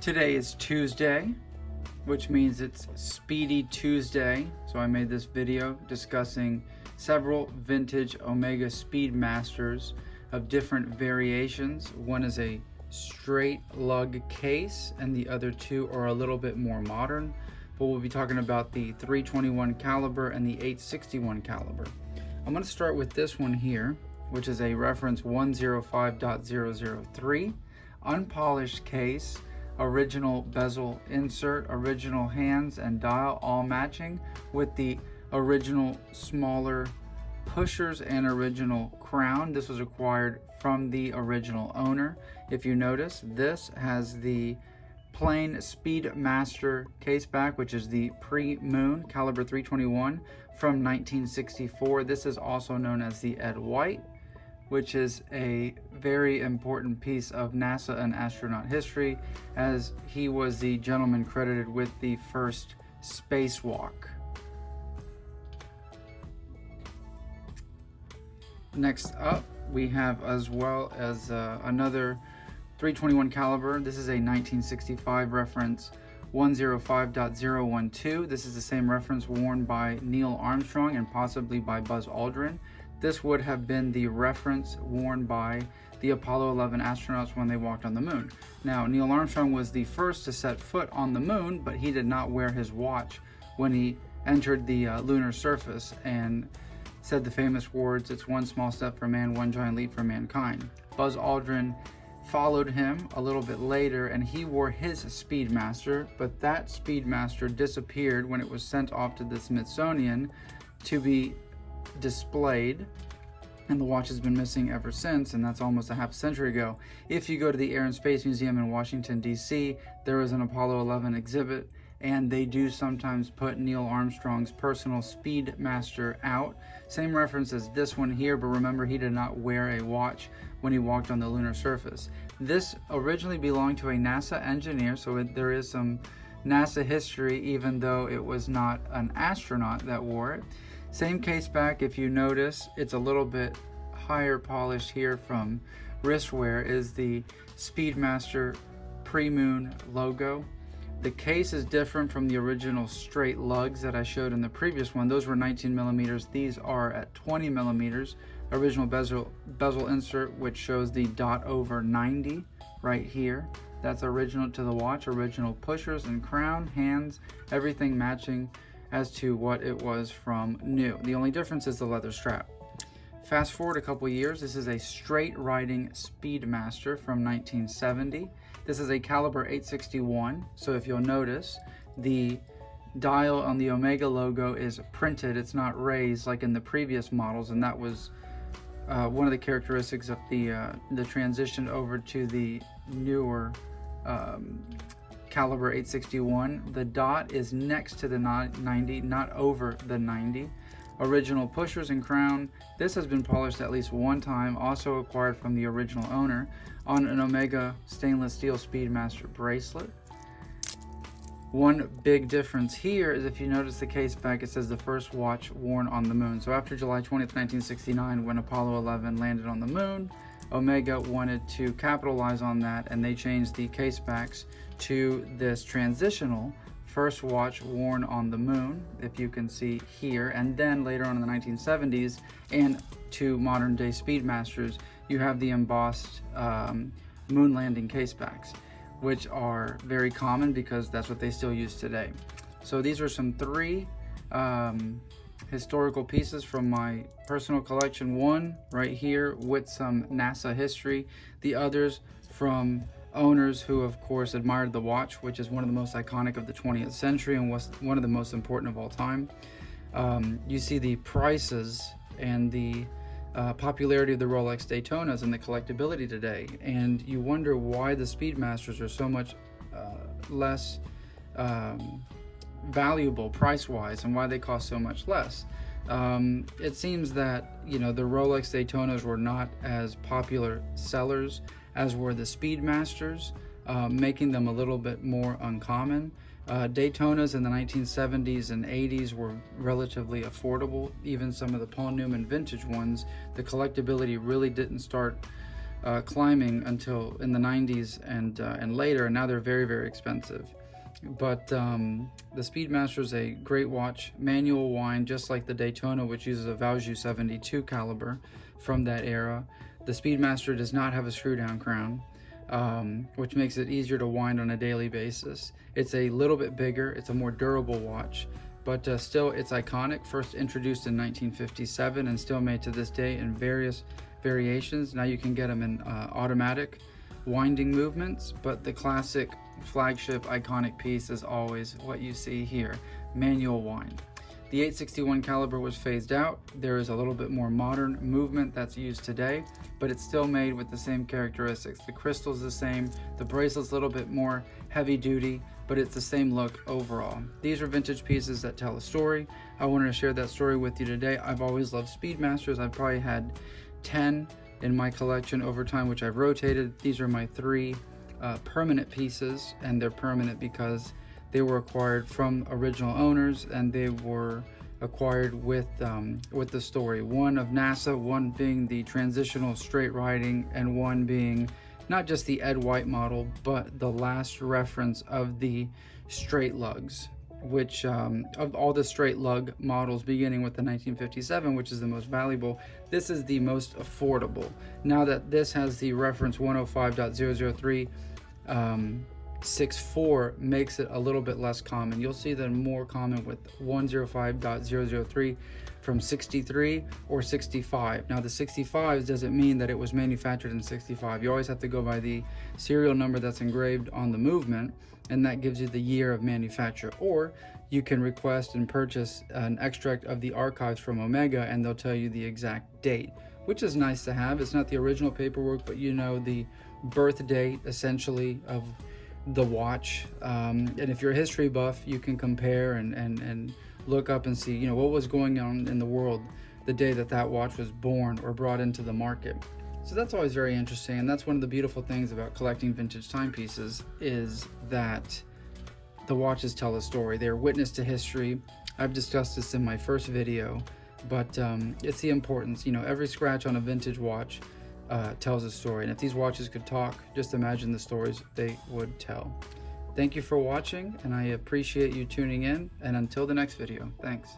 Today is Tuesday, which means it's Speedy Tuesday. So I made this video discussing several vintage Omega Speedmasters of different variations. One is a straight lug case and the other two are a little bit more modern, but we'll be talking about the 321 caliber and the 861 caliber. I'm going to start with this one here, which is a reference 105.003, unpolished case, original bezel insert, original hands and dial all matching with the original smaller pushers and original crown. This was acquired from the original owner. If you notice, this has the plain Speedmaster case back, which is the pre-moon caliber 321 from 1964. This is also known as the Ed White, which is a very important piece of NASA and astronaut history, as he was the gentleman credited with the first spacewalk. Next up, we have as well as another 321 caliber. This is a 1965 reference 105.012. This is the same reference worn by Neil Armstrong and possibly by Buzz Aldrin. This would have been the reference worn by the Apollo 11 astronauts when they walked on the moon. Now, Neil Armstrong was the first to set foot on the moon, but he did not wear his watch when he entered the lunar surface and said the famous words, "It's one small step for man, one giant leap for mankind." Buzz Aldrin followed him a little bit later and he wore his Speedmaster, but that Speedmaster disappeared when it was sent off to the Smithsonian to be displayed, and the watch has been missing ever since, and that's almost a half century ago. If you go to the Air and Space Museum in Washington, D.C., there is an Apollo 11 exhibit, and they do sometimes put Neil Armstrong's personal Speedmaster out. Same reference as this one here, but remember, he did not wear a watch when he walked on the lunar surface. This originally belonged to a NASA engineer, so there is some NASA history, even though it was not an astronaut that wore it. Same case back. If you notice, it's a little bit higher polished here from wrist wear, is the Speedmaster pre-moon logo. The case is different from the original straight lugs that I showed in the previous one. Those were 19 millimeters. These are at 20 millimeters. Original bezel insert, which shows the dot over 90 right here. That's original to the watch. Original pushers and crown, hands, everything matching as to what it was from new. The only difference is the leather strap. Fast forward a couple years, this is a straight riding Speedmaster from 1970. This is a caliber 861, so if you'll notice, the dial on the Omega logo is printed, it's not raised like in the previous models, and that was one of the characteristics of the transition over to the newer caliber 861. The dot is next to the 90, not over the 90. Original pushers and crown. This has been polished at least one time, also acquired from the original owner on an Omega stainless steel Speedmaster bracelet. One big difference here is if you notice the case back, it says the first watch worn on the moon. So after July 20th, 1969, when Apollo 11 landed on the moon, Omega wanted to capitalize on that, and they changed the case backs to this transitional first watch worn on the moon, if you can see here, and then later on in the 1970s and to modern day Speedmasters, you have the embossed moon landing case backs, which are very common because that's what they still use today. So these are some three historical pieces from my personal collection. One right here with some NASA history, the others from owners who of course admired the watch, which is one of the most iconic of the 20th century and was one of the most important of all time. You see the prices and the popularity of the Rolex Daytonas and the collectability today, and you wonder why the Speedmasters are so much less valuable price-wise and why they cost so much less. It seems that, you know, the Rolex Daytonas were not as popular sellers as were the Speedmasters, making them a little bit more uncommon. Daytonas in the 1970s and 80s were relatively affordable. Even some of the Paul Newman vintage ones, the collectability really didn't start climbing until in the 90s and later, and now they're very, very expensive. But the Speedmaster is a great watch, manual wind, just like the Daytona, which uses a Valjoux 72 caliber from that era. The Speedmaster does not have a screw down crown, which makes it easier to wind on a daily basis. It's a little bit bigger, it's a more durable watch, but still it's iconic. First introduced in 1957 and still made to this day in various variations. Now you can get them in automatic winding movements, but the classic flagship iconic piece is always what you see here, manual wind. The 861 caliber was phased out. There is a little bit more modern movement that's used today, but it's still made with the same characteristics. The crystal's the same, the bracelet's a little bit more heavy duty, but it's the same look overall. These are vintage pieces that tell a story. I wanted to share that story with you today. I've always loved Speedmasters. I've probably had 10 in my collection over time, which I've rotated. These are my 3 permanent pieces, and they're permanent because they were acquired from original owners, and they were acquired with the story. One of NASA, one being the transitional straight riding, and one being not just the Ed White model, but the last reference of the straight lugs, which of all the straight lug models beginning with the 1957, which is the most valuable, this is the most affordable. Now that this has the reference 105.003, 64 makes it a little bit less common. You'll see them more common with 105.003 from 63 or 65. Now the 65s doesn't mean that it was manufactured in 65. You always have to go by the serial number that's engraved on the movement, and that gives you the year of manufacture. Or you can request and purchase an extract of the archives from Omega, and they'll tell you the exact date, which is nice to have. It's not the original paperwork, but you know the birth date essentially of the watch, and if you're a history buff, you can compare and look up and see, you know, what was going on in the world the day that that watch was born or brought into the market. So that's always very interesting, and that's one of the beautiful things about collecting vintage timepieces, is that the watches tell a story. They're witness to history. I've discussed this in my first video, but it's the importance. You know, every scratch on a vintage watch tells a story, and if these watches could talk, just imagine the stories they would tell. Thank you for watching, and I appreciate you tuning in, and until the next video, thanks.